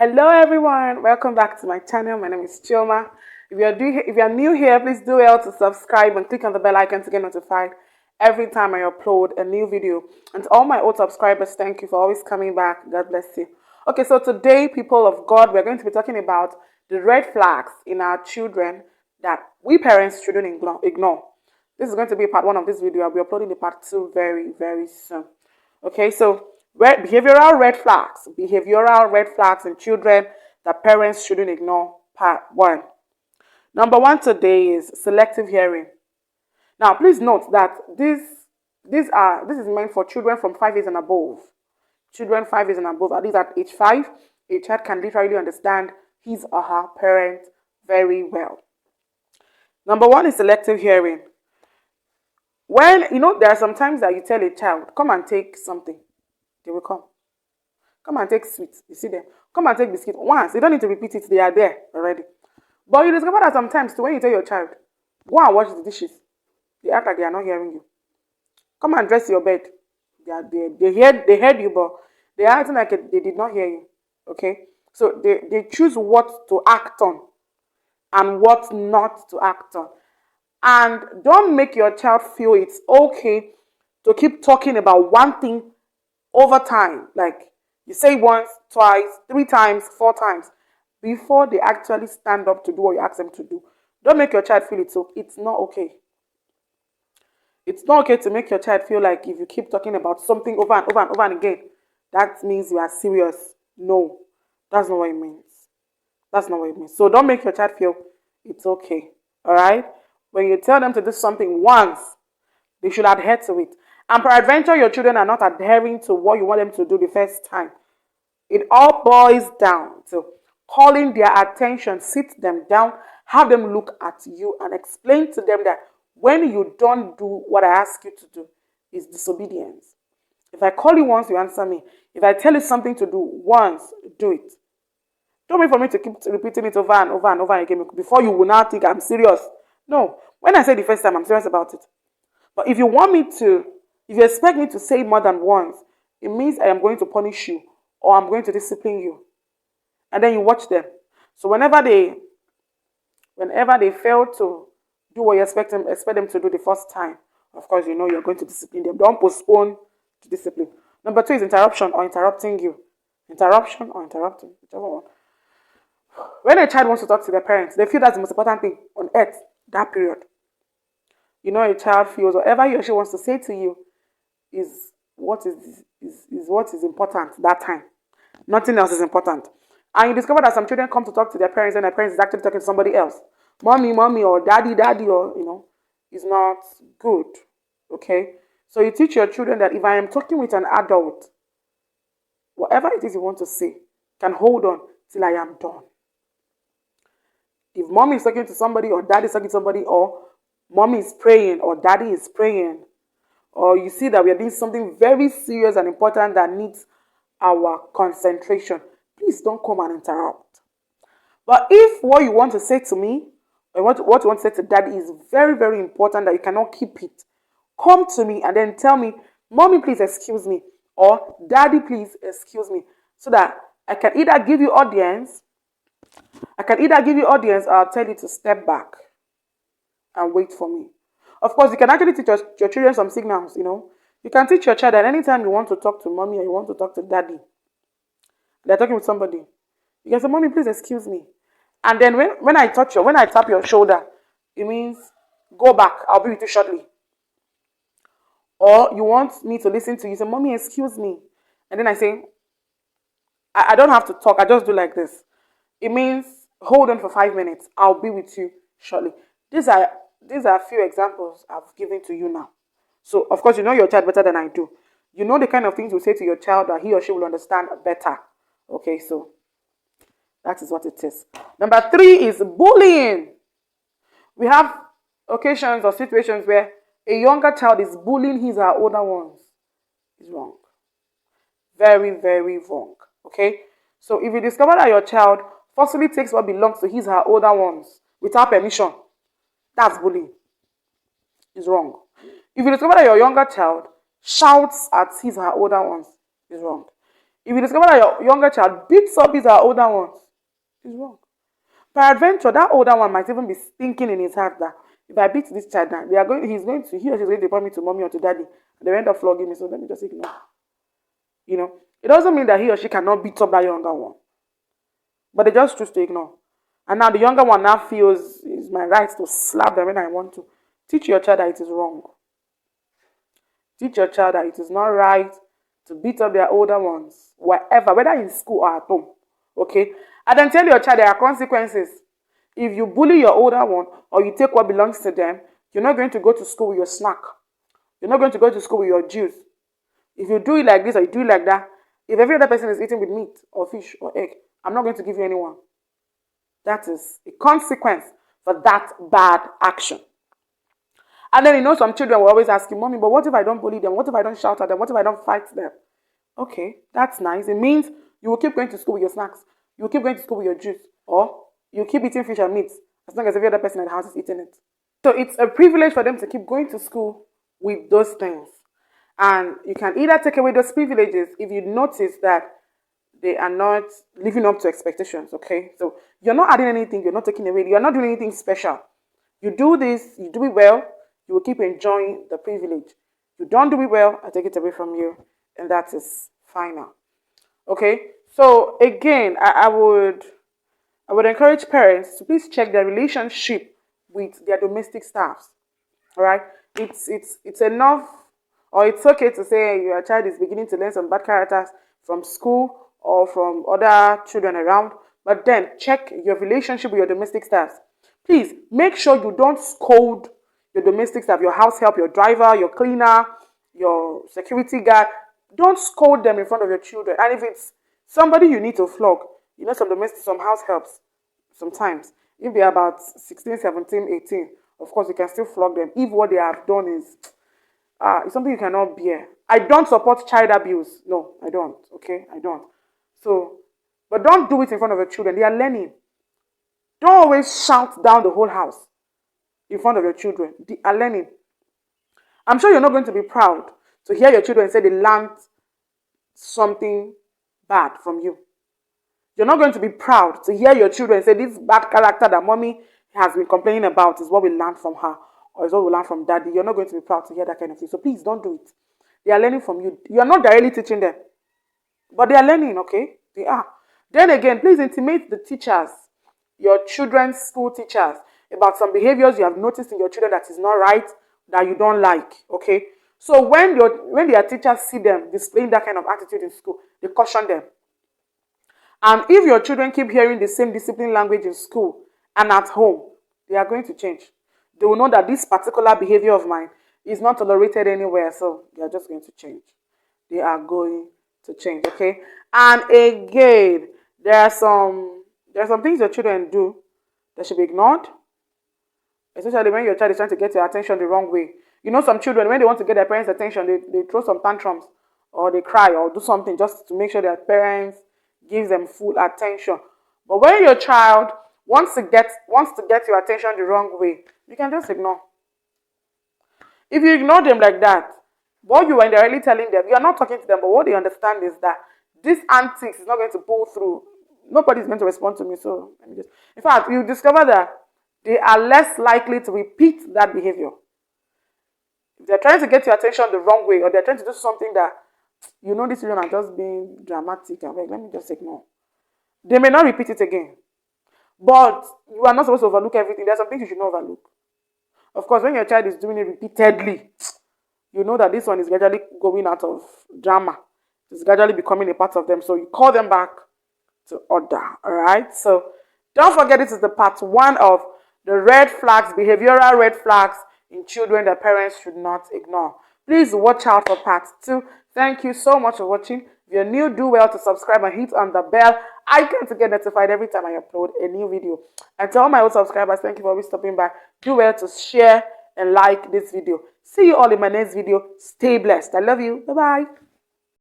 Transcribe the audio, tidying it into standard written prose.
Hello everyone, welcome back to my channel. My name is Chioma. If you are new here, please do well to subscribe and click on the bell icon to get notified every time I upload a new video. And to all my old subscribers, thank you for always coming back. God bless you. Okay, so today, people of God, we're going to be talking about the red flags in our children that we parents shouldn't ignore. This is going to be part 1 of this video. I'll be uploading the part 2 very, very soon. Okay, so behavioral red flags in children that parents shouldn't ignore, part 1. Number 1 today is selective hearing. Now, please note that this is meant for children from 5 years and above. Children 5 years and above, at least at age 5, a child can literally understand his or her parent very well. Number 1 is selective hearing. When, there are some times that you tell a child, come and take something. They will come. Come and take sweets. You see them. Come and take biscuit. Once. They don't need to repeat it. They are there already. But you discover that sometimes when you tell your child, go and wash the dishes, they act like they are not hearing you. Come and dress your bed. They heard you, but they are acting like they did not hear you. Okay? So they choose what to act on and what not to act on. And don't make your child feel it's okay to keep talking about one thing over time. Like you say once, twice, 3 times, 4 times before they actually stand up to do what you ask them to do. Don't make your child feel it's not okay. It's not okay to make your child feel like if you keep talking about something over and over and over and again, that means you are serious. No, that's not what it means. That's not what it means. So don't make your child feel it's okay. All right? When you tell them to do something once, they should adhere to it. And peradventure, your children are not adhering to what you want them to do the first time. It all boils down to calling their attention, sit them down, have them look at you and explain to them that when you don't do what I ask you to do, is disobedience. If I call you once, you answer me. If I tell you something to do once, do it. Don't wait for me to keep repeating it over and over and over again before you will now think I'm serious. No. When I say the first time, I'm serious about it. But if you expect me to say more than once, it means I am going to punish you or I'm going to discipline you. And then you watch them. So whenever they fail to do what you expect them to do the first time, of course, you're going to discipline them. Don't postpone to discipline. Number 2 is interruption or interrupting you. Interruption or interrupting, whichever one. When a child wants to talk to their parents, they feel that's the most important thing on earth, that period. A child feels whatever he or she wants to say to you is what is important that time. Nothing else is important. And you discover that some children come to talk to their parents and their parents is actually talking to somebody else. Mommy, or daddy, or, is not good. Okay? So you teach your children that if I am talking with an adult, whatever it is you want to say, can hold on till I am done. If mommy is talking to somebody or daddy is talking to somebody or mommy is praying or daddy is praying, or you see that we are doing something very serious and important that needs our concentration, please don't come and interrupt. But if what you want to say to me, or what you want to say to daddy is very, very important that you cannot keep it, come to me and then tell me, mommy, please excuse me, or daddy, please excuse me, so that I can either give you audience, or I'll tell you to step back and wait for me. Of course, you can actually teach your children some signals, You can teach your child that anytime you want to talk to mommy or you want to talk to daddy, they're talking with somebody, you can say, mommy, please excuse me. And then when I tap your shoulder, it means go back, I'll be with you shortly. Or you want me to listen to you, say, mommy, excuse me. And then I say, I don't have to talk, I just do like this. It means hold on for 5 minutes, I'll be with you shortly. These are a few examples I've given to you now. So, of course, you know your child better than I do. You know the kind of things you say to your child that he or she will understand better. Okay, so that is what it is. Number 3 is bullying. We have occasions or situations where a younger child is bullying his or older ones. It's wrong. Very, very wrong. Okay? So if you discover that your child forcibly takes what belongs to his or older ones without permission, that's bullying. It's wrong. If you discover that your younger child shouts at his or older ones, it's wrong. If you discover that your younger child beats up his older ones, it's wrong. Peradventure, that older one might even be thinking in his heart that if I beat this child now, he or she's going to report me to mommy or to daddy, and they end up flogging me. So let me just ignore. It doesn't mean that he or she cannot beat up that younger one, but they just choose to ignore. And now the younger one now feels it's my right to slap them when I want to. Teach your child that it is wrong. Teach your child that it is not right to beat up their older ones, wherever, whether in school or at home. Okay? And then tell your child there are consequences. If you bully your older one or you take what belongs to them, you're not going to go to school with your snack. You're not going to go to school with your juice. If you do it like this or you do it like that, if every other person is eating with meat or fish or egg, I'm not going to give you anyone. That is a consequence for that bad action. And then some children will always ask you, Mommy, but what if I don't bully them? What if I don't shout at them? What if I don't fight them? Okay, that's nice. It means you will keep going to school with your snacks. You will keep going to school with your juice. Or you keep eating fish and meat as long as every other person in the house is eating it. So it's a privilege for them to keep going to school with those things. And you can either take away those privileges if you notice that they are not living up to expectations, okay? So you're not adding anything, you're not taking away, you're not doing anything special. You do this, you do it well, you will keep enjoying the privilege. You don't do it well, I take it away from you, and that is final. Okay? So again, I would encourage parents to please check their relationship with their domestic staffs. All right? It's enough, or it's okay to say your child is beginning to learn some bad characters from school or from other children around, but then check your relationship with your domestic staff. Please make sure you don't scold your domestic staff, your house help, your driver, your cleaner, your security guard. Don't scold them in front of your children. And if it's somebody you need to flog, some house helps sometimes. If they're about 16, 17, 18, of course you can still flog them. If what they have done is it's something you cannot bear. I don't support child abuse. No, I don't. Okay, I don't. So, but don't do it in front of your children. They are learning. Don't always shout down the whole house in front of your children. They are learning. I'm sure you're not going to be proud to hear your children say they learned something bad from you. You're not going to be proud to hear your children say this bad character that mommy has been complaining about is what we learned from her or is what we learned from daddy. You're not going to be proud to hear that kind of thing. So please don't do it. They are learning from you. You are not directly teaching them. But they are learning, okay? They are. Then again, please intimate the teachers, your children's school teachers, about some behaviors you have noticed in your children that is not right, that you don't like, okay? So when their teachers see them displaying that kind of attitude in school, they caution them. And if your children keep hearing the same discipline language in school and at home, they are going to change. They will know that this particular behavior of mine is not tolerated anywhere, so they are just going to change. They are going to change, okay? And again, there are some things your children do that should be ignored, especially when your child is trying to get your attention the wrong way. Some children, when they want to get their parents' attention, they throw some tantrums or they cry or do something just to make sure their parents gives them full attention. But when your child wants to get your attention the wrong way, you can just ignore. If you ignore them like that, what you are indirectly telling them, you are not talking to them, but what they understand is that this antics is not going to pull through. Nobody is going to respond to me. So in fact, you discover that they are less likely to repeat that behavior. If they're trying to get your attention the wrong way, or they're trying to do something that these children are just being dramatic and like, let me just ignore. They may not repeat it again. But you are not supposed to overlook everything. There are some things you should not overlook. Of course, when your child is doing it repeatedly, you know that this one is gradually going out of drama. It's gradually becoming a part of them. So you call them back to order. All right? So don't forget, this is the part 1 of the red flags, behavioral red flags in children that parents should not ignore. Please watch out for part 2. Thank you so much for watching. If you're new, do well to subscribe and hit on the bell icon to get notified every time I upload a new video. And to all my old subscribers, thank you for always stopping by. Do well to share and like this video. See you all in my next video. Stay blessed. I love you. Bye-bye.